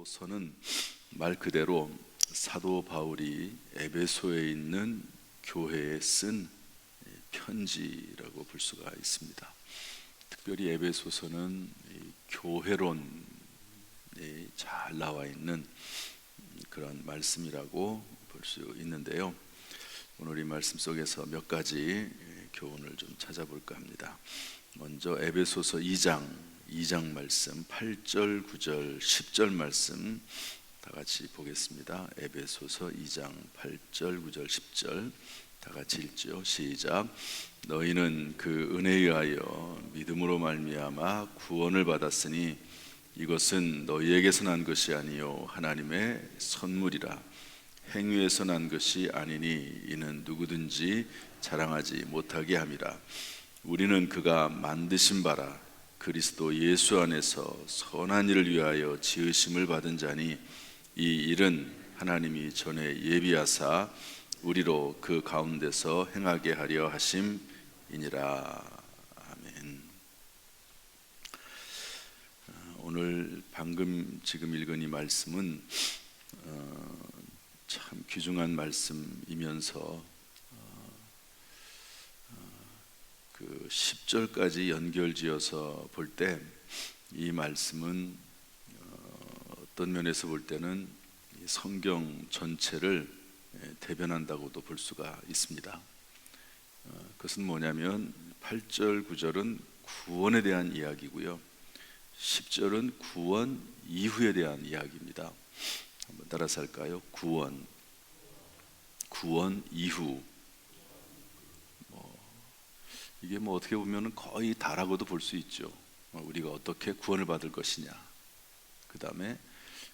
에베소서는 말 그대로 사도 바울이 에베소에 있는 교회에 쓴 편지라고 볼 수가 있습니다. 특별히 에베소서는 교회론이 잘 나와 있는 그런 말씀이라고 볼 수 있는데요. 오늘 이 말씀 속에서 몇 가지 교훈을 좀 찾아볼까 합니다. 먼저 에베소서 2장 말씀 8절, 9절, 10절 말씀 다 같이 보겠습니다. 에베소서 2장 8절, 9절, 10절 다 같이 읽죠. 시작. 너희는 그 은혜에 의하여 믿음으로 말미암아 구원을 받았으니 이것은 너희에게서 난 것이 아니요 하나님의 선물이라. 행위에서 난 것이 아니니 이는 누구든지 자랑하지 못하게 함이라. 우리는 그가 만드신 바라 그리스도 예수 안에서 선한 일을 위하여 지으심을 받은 자니 이 일은 하나님이 전에 예비하사 우리로 그 가운데서 행하게 하려 하심이니라. 아멘. 오늘 방금 지금 읽은 이 말씀은 참 귀중한 말씀이면서 그 10절까지 연결지어서 볼 때 이 말씀은 어떤 면에서 볼 때는 성경 전체를 대변한다고도 볼 수가 있습니다. 그것은 뭐냐면 8절, 9절은 구원에 대한 이야기고요, 10절은 구원 이후에 대한 이야기입니다. 한번 따라서 할까요? 구원 이후. 이게 어떻게 보면 거의 다라고도 볼 수 있죠. 우리가 어떻게 구원을 받을 것이냐, 그 다음에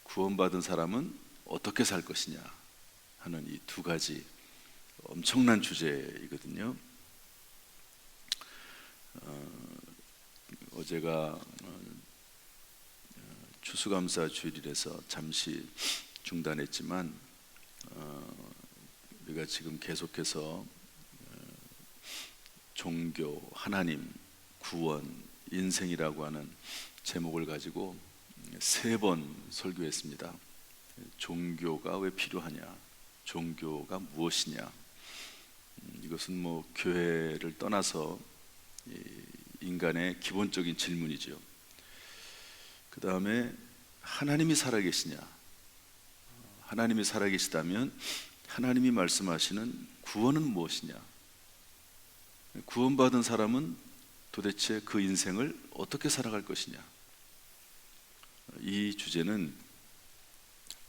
구원받은 사람은 어떻게 살 것이냐 하는 이 두 가지 엄청난 주제이거든요. 어제가 추수감사 주일이라서 잠시 중단했지만 우리가 지금 계속해서 종교, 하나님, 구원, 인생이라고 하는 제목을 가지고 3번 설교했습니다. 종교가 왜 필요하냐, 종교가 무엇이냐. 이것은 교회를 떠나서 인간의 기본적인 질문이죠. 그 다음에 하나님이 살아계시냐, 하나님이 살아계시다면 하나님이 말씀하시는 구원은 무엇이냐, 구원받은 사람은 도대체 그 인생을 어떻게 살아갈 것이냐. 이 주제는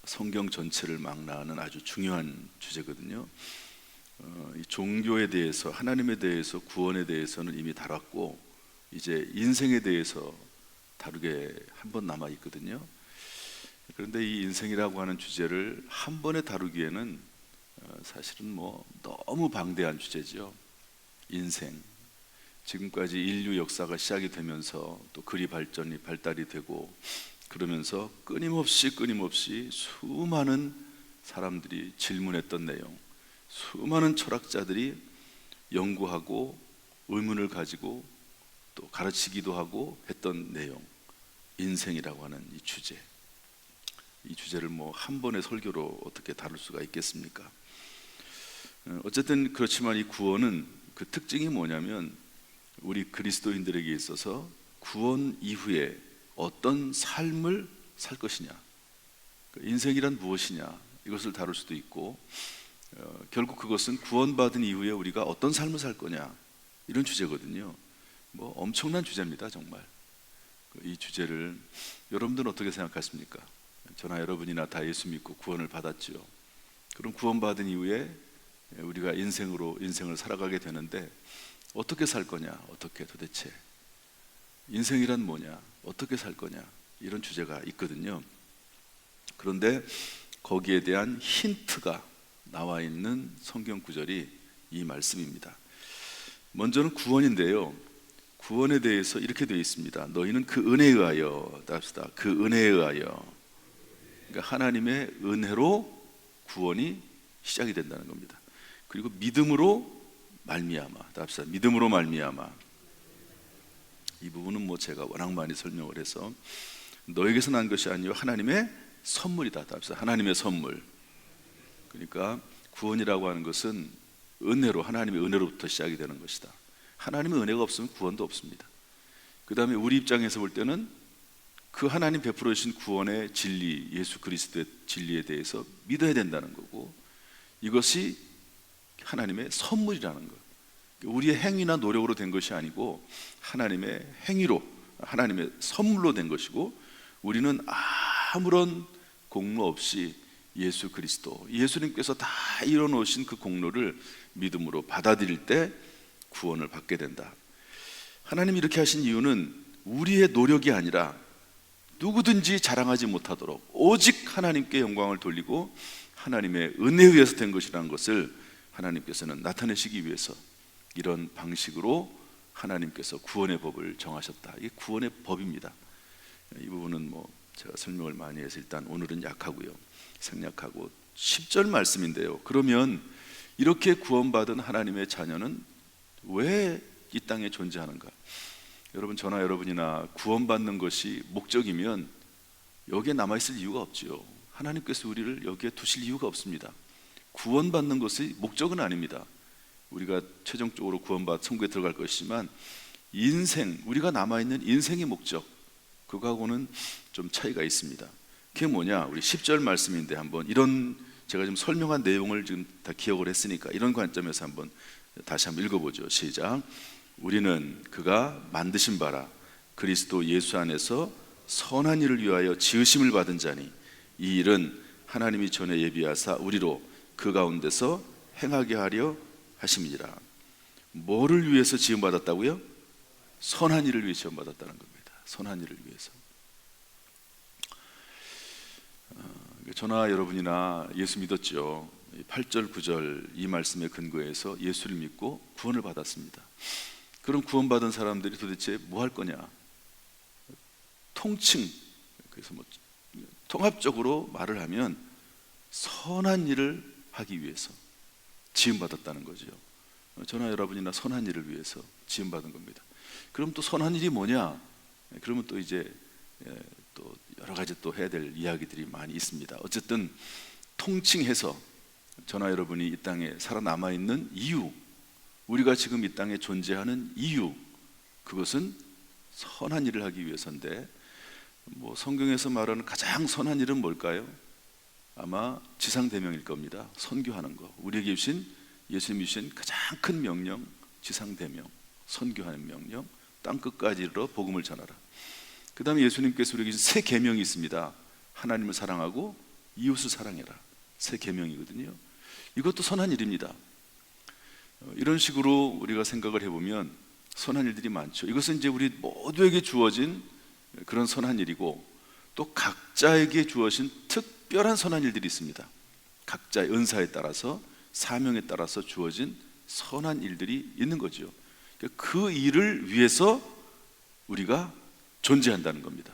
성경 전체를 망라하는 아주 중요한 주제거든요. 이 종교에 대해서, 하나님에 대해서, 구원에 대해서는 이미 다뤘고 이제 인생에 대해서 다루게 한 번 남아 있거든요. 그런데 이 인생이라고 하는 주제를 한 번에 다루기에는 사실은 너무 방대한 주제죠. 인생, 지금까지 인류 역사가 시작이 되면서 또 그리 발달이 되고 그러면서 끊임없이 수많은 사람들이 질문했던 내용, 수많은 철학자들이 연구하고 의문을 가지고 또 가르치기도 하고 했던 내용, 인생이라고 하는 이 주제. 이 주제를 한 번의 설교로 어떻게 다룰 수가 있겠습니까? 어쨌든 그렇지만 이 구원은 그 특징이 뭐냐면 우리 그리스도인들에게 있어서 구원 이후에 어떤 삶을 살 것이냐, 인생이란 무엇이냐, 이것을 다룰 수도 있고 결국 그것은 구원받은 이후에 우리가 어떤 삶을 살 거냐, 이런 주제거든요. 엄청난 주제입니다. 정말 이 주제를 여러분들은 어떻게 생각하십니까? 저나 여러분이나 다 예수 믿고 구원을 받았죠. 그럼 구원받은 이후에 우리가 인생을 살아가게 되는데 어떻게 살 거냐, 어떻게 도대체 인생이란 뭐냐, 어떻게 살 거냐, 이런 주제가 있거든요. 그런데 거기에 대한 힌트가 나와 있는 성경 구절이 이 말씀입니다. 먼저는 구원인데요, 구원에 대해서 이렇게 되어 있습니다. 너희는 그 은혜에 의하여, 답시다. 그 은혜에 의하여, 그러니까 하나님의 은혜로 구원이 시작이 된다는 겁니다. 그리고 믿음으로 말미암아, 답시다. 믿음으로 말미암아. 이 부분은 제가 워낙 많이 설명을 해서 너에게서 난 것이 아니요 하나님의 선물이다. 하나님의 선물. 그러니까 구원이라고 하는 것은 은혜로, 하나님의 은혜로부터 시작이 되는 것이다. 하나님의 은혜가 없으면 구원도 없습니다. 그 다음에 우리 입장에서 볼 때는 그 하나님 베풀어 주신 구원의 진리, 예수 그리스도의 진리에 대해서 믿어야 된다는 거고, 이것이 하나님의 선물이라는 것. 우리의 행위나 노력으로 된 것이 아니고 하나님의 행위로, 하나님의 선물로 된 것이고, 우리는 아무런 공로 없이 예수 그리스도, 예수님께서 다 이뤄놓으신 그 공로를 믿음으로 받아들일 때 구원을 받게 된다. 하나님이 이렇게 하신 이유는 우리의 노력이 아니라 누구든지 자랑하지 못하도록 오직 하나님께 영광을 돌리고 하나님의 은혜에 의해서 된 것이라는 것을 하나님께서는 나타내시기 위해서 이런 방식으로 하나님께서 구원의 법을 정하셨다. 이게 구원의 법입니다. 이 부분은 제가 설명을 많이 해서 일단 오늘은 약하고요, 생략하고 10절 말씀인데요, 그러면 이렇게 구원받은 하나님의 자녀는 왜 이 땅에 존재하는가? 여러분, 저나 여러분이나 구원받는 것이 목적이면 여기에 남아있을 이유가 없지요. 하나님께서 우리를 여기에 두실 이유가 없습니다. 구원받는 것이 목적은 아닙니다. 우리가 최종적으로 구원받아 천국에 들어갈 것이지만 인생, 우리가 남아있는 인생의 목적, 그거하고는 좀 차이가 있습니다. 그게 뭐냐? 우리 10절 말씀인데 한번 이런, 제가 지금 설명한 내용을 지금 다 기억을 했으니까 이런 관점에서 한번 다시 한번 읽어보죠. 시작. 우리는 그가 만드신 바라 그리스도 예수 안에서 선한 일을 위하여 지으심을 받은 자니 이 일은 하나님이 전에 예비하사 우리로 그 가운데서 행하게 하려 하심이니라. 뭐를 위해서 지음받았다고요? 선한 일을 위해 지음받았다는 겁니다. 선한 일을 위해서. 저나 여러분이나 예수 믿었죠. 8절 9절 이 말씀에 근거해서 예수를 믿고 구원을 받았습니다. 그럼 구원받은 사람들이 도대체 뭐 할 거냐? 통칭, 그래서 통합적으로 말을 하면 선한 일을 하기 위해서 지음받았다는 거죠. 저나 여러분이나 선한 일을 위해서 지음받은 겁니다. 그럼 또 선한 일이 뭐냐? 그러면 또 이제 또 여러 가지 또 해야 될 이야기들이 많이 있습니다. 어쨌든 통칭해서 저나 여러분이 이 땅에 살아남아 있는 이유, 우리가 지금 이 땅에 존재하는 이유, 그것은 선한 일을 하기 위해서인데, 성경에서 말하는 가장 선한 일은 뭘까요? 아마 지상대명일 겁니다. 선교하는 거. 우리에게 주신, 예수님이 주신 가장 큰 명령, 지상대명, 선교하는 명령, 땅끝까지 이르러 복음을 전하라. 그 다음에 예수님께서 우리에게 주신 세 계명이 있습니다. 하나님을 사랑하고 이웃을 사랑해라. 세 계명이거든요. 이것도 선한 일입니다. 이런 식으로 우리가 생각을 해보면 선한 일들이 많죠. 이것은 이제 우리 모두에게 주어진 그런 선한 일이고, 또 각자에게 주어진 특별한 선한 일들이 있습니다. 각자의 은사에 따라서, 사명에 따라서 주어진 선한 일들이 있는 거죠. 그 일을 위해서 우리가 존재한다는 겁니다.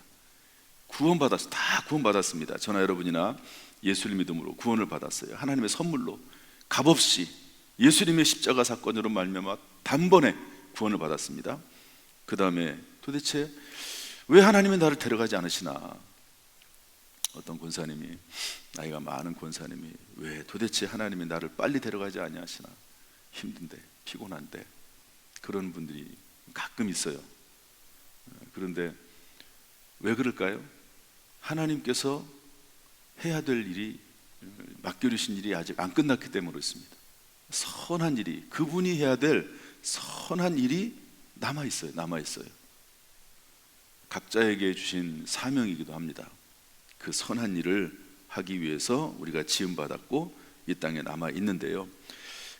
다 구원받았습니다. 저나 여러분이나 예수를 믿음으로 구원을 받았어요. 하나님의 선물로 값없이 예수님의 십자가 사건으로 말미암아 단번에 구원을 받았습니다. 그 다음에 도대체 왜 하나님이 나를 데려가지 않으시나? 어떤 권사님이, 나이가 많은 권사님이 왜 도대체 하나님이 나를 빨리 데려가지 아니하시나? 힘든데, 피곤한데. 그런 분들이 가끔 있어요. 그런데 왜 그럴까요? 하나님께서 해야 될 일이, 맡겨주신 일이 아직 안 끝났기 때문에 그렇습니다. 선한 일이, 그분이 해야 될 선한 일이 남아있어요. 각자에게 주신 사명이기도 합니다. 그 선한 일을 하기 위해서 우리가 지음받았고 이 땅에 남아있는데요,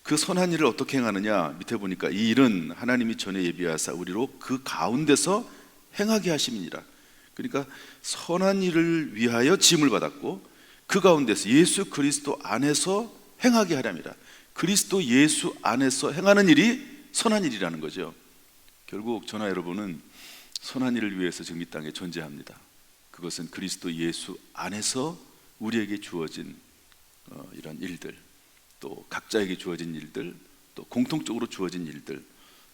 그 선한 일을 어떻게 행하느냐? 밑에 보니까 이 일은 하나님이 전에 예비하사 우리로 그 가운데서 행하게 하심이니라. 그러니까 선한 일을 위하여 지음을 받았고 그 가운데서 예수 그리스도 안에서 행하게 하렵니다. 그리스도 예수 안에서 행하는 일이 선한 일이라는 거죠. 결국 저나 여러분은 선한 일을 위해서 지금 이 땅에 존재합니다. 그것은 그리스도 예수 안에서 우리에게 주어진 이런 일들, 또 각자에게 주어진 일들, 또 공통적으로 주어진 일들,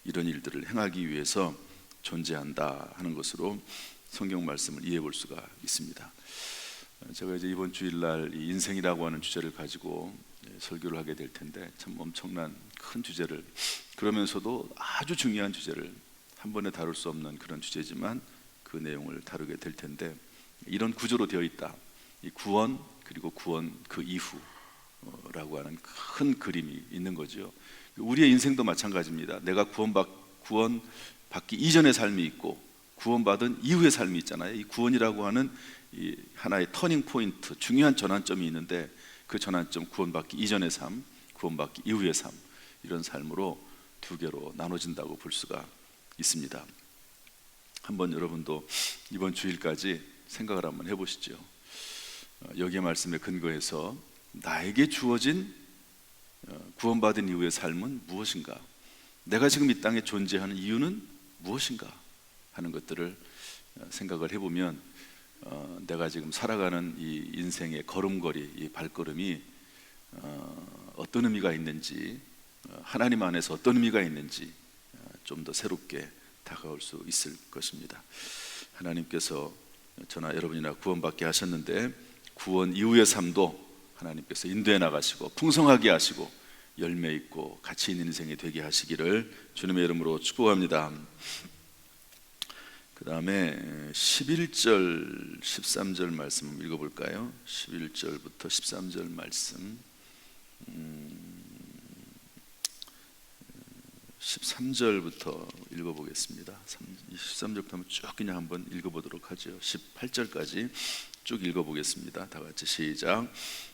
이런 일들을 행하기 위해서 존재한다 하는 것으로 성경 말씀을 이해해 볼 수가 있습니다. 제가 이제 이번 주일날 이 인생이라고 하는 주제를 가지고 설교를 하게 될 텐데, 참 엄청난 큰 주제를, 그러면서도 아주 중요한 주제를 한 번에 다룰 수 없는 그런 주제지만 그 내용을 다루게 될 텐데, 이런 구조로 되어 있다. 이 구원 그리고 구원 그 이후라고 하는 큰 그림이 있는 거죠. 우리의 인생도 마찬가지입니다. 내가 구원받기 이전의 삶이 있고 구원받은 이후의 삶이 있잖아요. 이 구원이라고 하는 이 하나의 터닝 포인트, 중요한 전환점이 있는데, 그 전환점, 구원받기 이전의 삶, 구원받기 이후의 삶, 이런 삶으로 두 개로 나눠진다고 볼 수가 있습니다. 한번 여러분도 이번 주일까지 생각을 한번 해보시죠. 여기의 말씀에 근거해서 나에게 주어진 구원받은 이후의 삶은 무엇인가? 내가 지금 이 땅에 존재하는 이유는 무엇인가? 하는 것들을 생각을 해보면 내가 지금 살아가는 이 인생의 걸음걸이, 이 발걸음이 어떤 의미가 있는지, 하나님 안에서 어떤 의미가 있는지 좀 더 새롭게 다가올 수 있을 것입니다. 하나님께서 저나 여러분이나 구원받게 하셨는데, 구원 이후의 삶도 하나님께서 인도해 나가시고 풍성하게 하시고 열매 있고 가치 있는 인생이 되게 하시기를 주님의 이름으로 축복합니다. 그 다음에 11절 13절 말씀 읽어볼까요? 11절부터 13절 말씀, 13절부터 읽어보겠습니다. 13절부터 쭉 그냥 한번 읽어보도록 하죠. 18절까지 쭉 읽어보겠습니다. 다 같이 시작.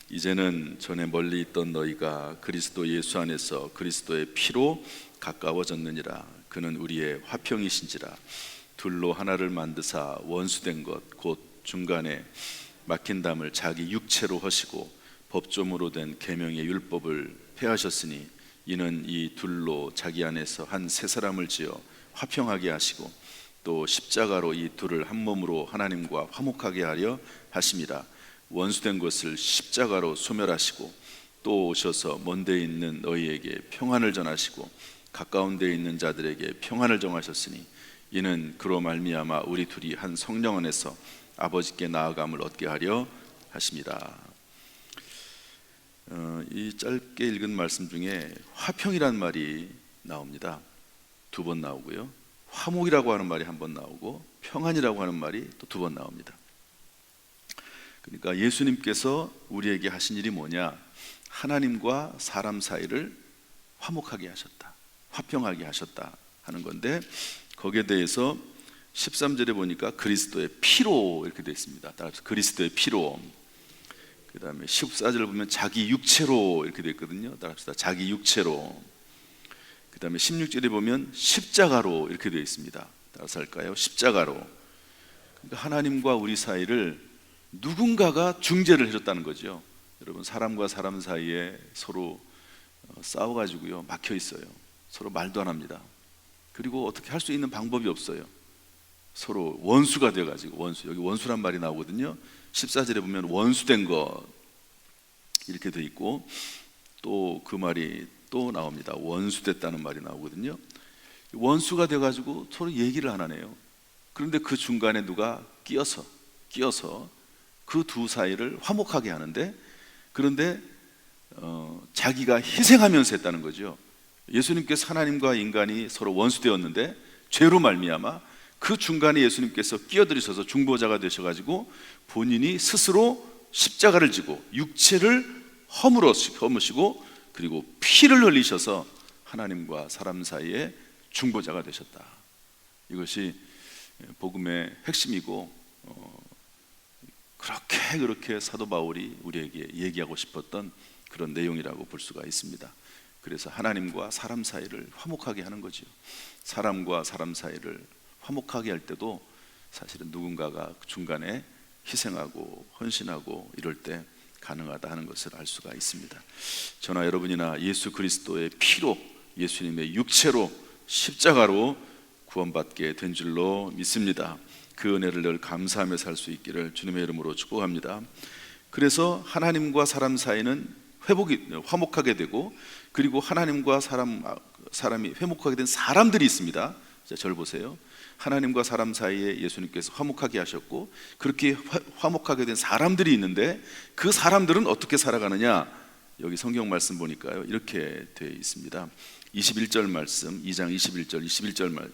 이제는 전에 멀리 있던 너희가 그리스도 예수 안에서 그리스도의 피로 가까워졌느니라. 그는 우리의 화평이신지라. 둘로 하나를 만드사 원수된 것 곧 중간에 막힌 담을 자기 육체로 하시고 법조무로 된 계명의 율법을 폐하셨으니, 이는 이 둘로 자기 안에서 한 세 사람을 지어 화평하게 하시고 또 십자가로 이 둘을 한 몸으로 하나님과 화목하게 하려 하심이라. 원수된 것을 십자가로 소멸하시고 또 오셔서 먼 데 있는 너희에게 평안을 전하시고 가까운 데 있는 자들에게 평안을 정하셨으니, 이는 그로 말미암아 우리 둘이 한 성령 안에서 아버지께 나아감을 얻게 하려 하심이라. 이 짧게 읽은 말씀 중에 화평이란 말이 나옵니다. 두 번 나오고요, 화목이라고 하는 말이 한 번 나오고 평안이라고 하는 말이 또 두 번 나옵니다. 그러니까 예수님께서 우리에게 하신 일이 뭐냐? 하나님과 사람 사이를 화목하게 하셨다, 화평하게 하셨다 하는 건데, 거기에 대해서 13절에 보니까 그리스도의 피로 이렇게 되어 있습니다. 따라서 그리스도의 피로. 그 다음에 14절을 보면 자기 육체로 이렇게 되어 있거든요. 따라합시다. 자기 육체로. 그 다음에 16절에 보면 십자가로 이렇게 되어 있습니다. 따라서 할까요? 십자가로. 그러니까 하나님과 우리 사이를 누군가가 중재를 해줬다는 거죠. 여러분, 사람과 사람 사이에 서로 싸워가지고요, 막혀 있어요. 서로 말도 안 합니다. 그리고 어떻게 할 수 있는 방법이 없어요. 서로 원수가 돼가지고, 원수, 여기 원수란 말이 나오거든요. 14절에 보면 원수된 것 이렇게 돼 있고, 또 그 말이 또 나옵니다. 원수됐다는 말이 나오거든요. 원수가 돼가지고 서로 얘기를 안 하네요. 그런데 그 중간에 누가 끼어서 그 두 사이를 화목하게 하는데, 그런데 자기가 희생하면서 했다는 거죠. 예수님께서 하나님과 인간이 서로 원수되었는데 죄로 말미암아 그 중간에 예수님께서 끼어들으셔서 중보자가 되셔가지고 본인이 스스로 십자가를 지고 육체를 허무시고 그리고 피를 흘리셔서 하나님과 사람 사이에 중보자가 되셨다. 이것이 복음의 핵심이고, 그렇게 사도 바울이 우리에게 얘기하고 싶었던 그런 내용이라고 볼 수가 있습니다. 그래서 하나님과 사람 사이를 화목하게 하는 거죠. 사람과 사람 사이를 화목하게 할 때도 사실은 누군가가 중간에 희생하고 헌신하고 이럴 때 가능하다 하는 것을 알 수가 있습니다. 저나 여러분이나 예수 그리스도의 피로, 예수님의 육체로, 십자가로 구원받게 된 줄로 믿습니다. 그 은혜를 늘 감사하며 살 수 있기를 주님의 이름으로 축복합니다. 그래서 하나님과 사람 사이는 화목하게 되고, 그리고 하나님과 사람이 회목하게 된 사람들이 있습니다. 자, 저를 보세요. 하나님과 사람 사이에 예수님께서 화목하게 하셨고, 그렇게 화목하게 된 사람들이 있는데 그 사람들은 어떻게 살아가느냐? 여기 성경 말씀 보니까요, 이렇게 되어 있습니다. 21절 말씀, 2장 21절,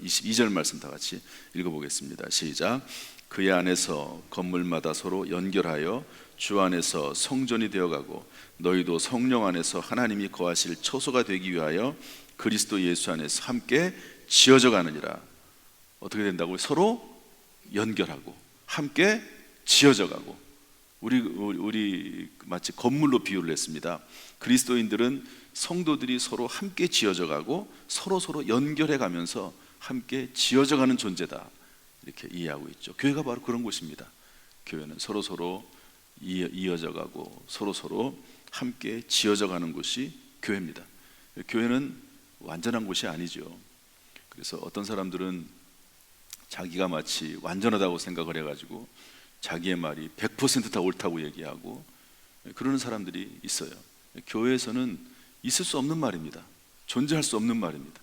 22절 말씀 다 같이 읽어보겠습니다. 시작. 그의 안에서 건물마다 서로 연결하여 주 안에서 성전이 되어가고, 너희도 성령 안에서 하나님이 거하실 처소가 되기 위하여 그리스도 예수 안에서 함께 지어져 가느니라. 어떻게 된다고요? 서로 연결하고 함께 지어져 가고. 우리 마치 건물로 비유를 했습니다. 그리스도인들은, 성도들이 서로 함께 지어져 가고 서로 연결해 가면서 함께 지어져 가는 존재다, 이렇게 이해하고 있죠. 교회가 바로 그런 곳입니다. 교회는 서로 이어져 가고 서로 함께 지어져 가는 곳이 교회입니다. 교회는 완전한 곳이 아니죠. 그래서 어떤 사람들은 자기가 마치 완전하다고 생각을 해가지고 자기의 말이 100% 다 옳다고 얘기하고 그러는 사람들이 있어요. 교회에서는 있을 수 없는 말입니다. 존재할 수 없는 말입니다.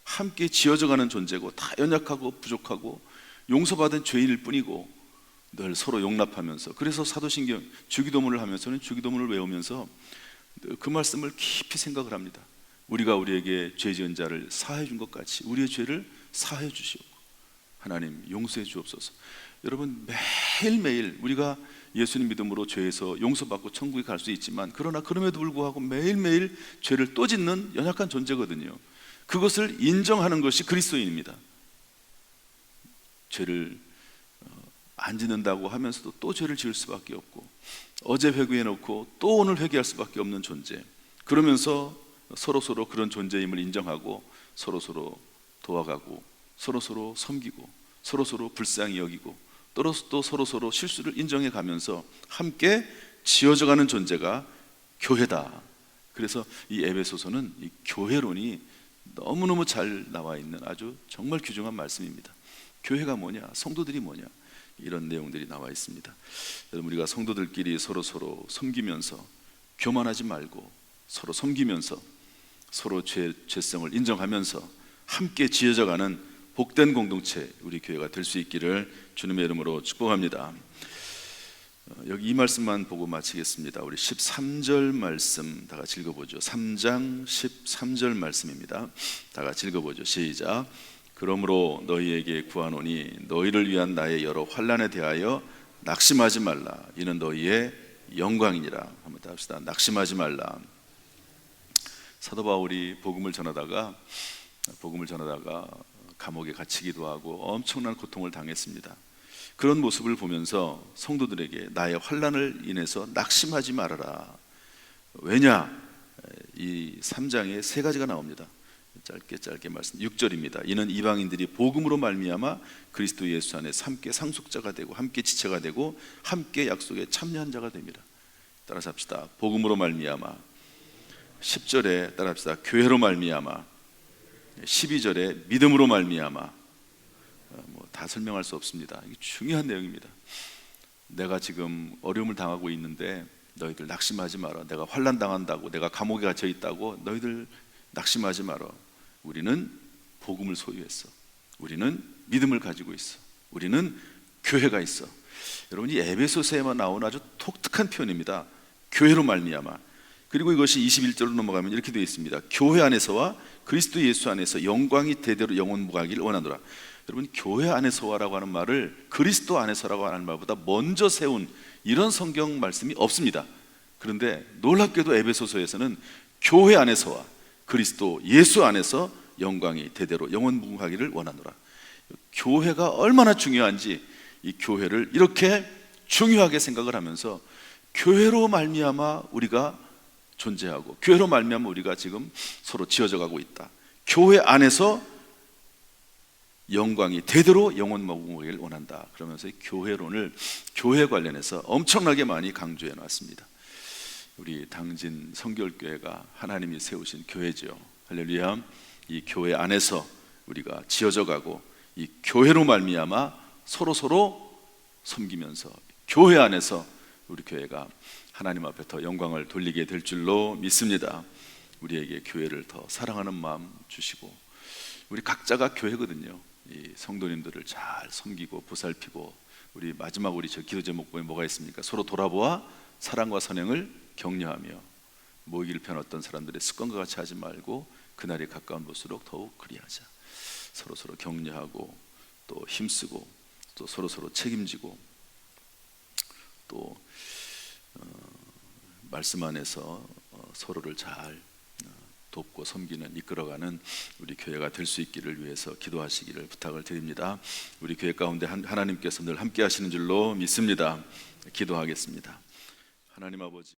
함께 지어져가는 존재고, 다 연약하고 부족하고 용서받은 죄인일 뿐이고 늘 서로 용납하면서, 그래서 사도신경 주기도문을 하면서는 주기도문을 외우면서 그 말씀을 깊이 생각을 합니다. 우리가 우리에게 죄 지은 자를 사하여 준 것 같이 우리의 죄를 사하여 주시옵고 하나님 용서해 주옵소서. 여러분, 매일매일 우리가 예수님 믿음으로 죄에서 용서받고 천국에 갈 수 있지만, 그러나 그럼에도 불구하고 매일매일 죄를 또 짓는 연약한 존재거든요. 그것을 인정하는 것이 그리스도인입니다. 죄를 안 짓는다고 하면서도 또 죄를 지을 수밖에 없고, 어제 회개해 놓고 또 오늘 회개할 수밖에 없는 존재. 그러면서 서로 그런 존재임을 인정하고 서로 도와가고 서로 섬기고 서로 불쌍히 여기고 또 서로 실수를 인정해 가면서 함께 지어져가는 존재가 교회다. 그래서 이 에베소서는 이 교회론이 너무너무 잘 나와 있는 아주 정말 귀중한 말씀입니다. 교회가 뭐냐, 성도들이 뭐냐, 이런 내용들이 나와 있습니다. 여러분, 우리가 성도들끼리 서로 섬기면서 교만하지 말고 서로 섬기면서 서로 죄성을 인정하면서 함께 지어져가는 복된 공동체, 우리 교회가 될 수 있기를 주님의 이름으로 축복합니다. 여기 이 말씀만 보고 마치겠습니다. 우리 13절 말씀 다 같이 읽어보죠. 3장 13절 말씀입니다. 다 같이 읽어보죠. 시작. 그러므로 너희에게 구하노니 너희를 위한 나의 여러 환난에 대하여 낙심하지 말라. 이는 너희의 영광이니라. 한번 더 합시다. 낙심하지 말라. 사도 바울이 복음을 전하다가 감옥에 갇히기도 하고 엄청난 고통을 당했습니다. 그런 모습을 보면서 성도들에게 나의 환난을 인해서 낙심하지 말아라. 왜냐? 이 3장에 세 가지가 나옵니다. 짧게 말씀. 6절입니다. 이는 이방인들이 복음으로 말미암아 그리스도 예수 안에서 함께 상속자가 되고 함께 지체가 되고 함께 약속에 참여한 자가 됩니다. 따라서 합시다. 복음으로 말미암아. 10절에 따라합시다. 교회로 말미암아. 12절에 믿음으로 말미암아. 다 설명할 수 없습니다. 이게 중요한 내용입니다. 내가 지금 어려움을 당하고 있는데 너희들 낙심하지 마라. 내가 환난 당한다고, 내가 감옥에 갇혀 있다고 너희들 낙심하지 마라. 우리는 복음을 소유했어. 우리는 믿음을 가지고 있어. 우리는 교회가 있어. 여러분, 이 에베소서에만 나온 아주 독특한 표현입니다. 교회로 말미암아. 그리고 이것이 21절로 넘어가면 이렇게 되어 있습니다. 교회 안에서와 그리스도 예수 안에서 영광이 대대로 영원 무궁하기를 원하노라. 여러분, 교회 안에서와라고 하는 말을 그리스도 안에서라고 하는 말보다 먼저 세운 이런 성경 말씀이 없습니다. 그런데 놀랍게도 에베소서에서는 교회 안에서와 그리스도 예수 안에서 영광이 대대로 영원 무궁하기를 원하노라. 교회가 얼마나 중요한지 이 교회를 이렇게 중요하게 생각을 하면서 교회로 말미암아 우리가 존재하고 교회로 말미암아 우리가 지금 서로 지어져 가고 있다. 교회 안에서 영광이 대대로 영원 무궁하기를 원한다. 그러면서 교회론을 교회 관련해서 엄청나게 많이 강조해 놨습니다. 우리 당진 성결교회가 하나님이 세우신 교회죠. 할렐루야. 이 교회 안에서 우리가 지어져 가고 이 교회로 말미암아 서로 섬기면서 교회 안에서 우리 교회가 하나님 앞에 더 영광을 돌리게 될 줄로 믿습니다. 우리에게 교회를 더 사랑하는 마음 주시고, 우리 각자가 교회거든요. 이 성도님들을 잘 섬기고 보살피고, 우리 마지막 우리 저 기도 제목 보면 뭐가 있습니까? 서로 돌아보아 사랑과 선행을 격려하며 모이기를 편 어떤 사람들의 습관과 같이 하지 말고 그날이 가까운 볼수록 더욱 그리하자. 서로 격려하고 또 힘쓰고 또 서로 책임지고 또 말씀 안에서 서로를 잘 돕고 섬기는, 이끌어가는 우리 교회가 될 수 있기를 위해서 기도하시기를 부탁을 드립니다. 우리 교회 가운데 하나님께서 늘 함께 하시는 줄로 믿습니다. 기도하겠습니다. 하나님 아버지,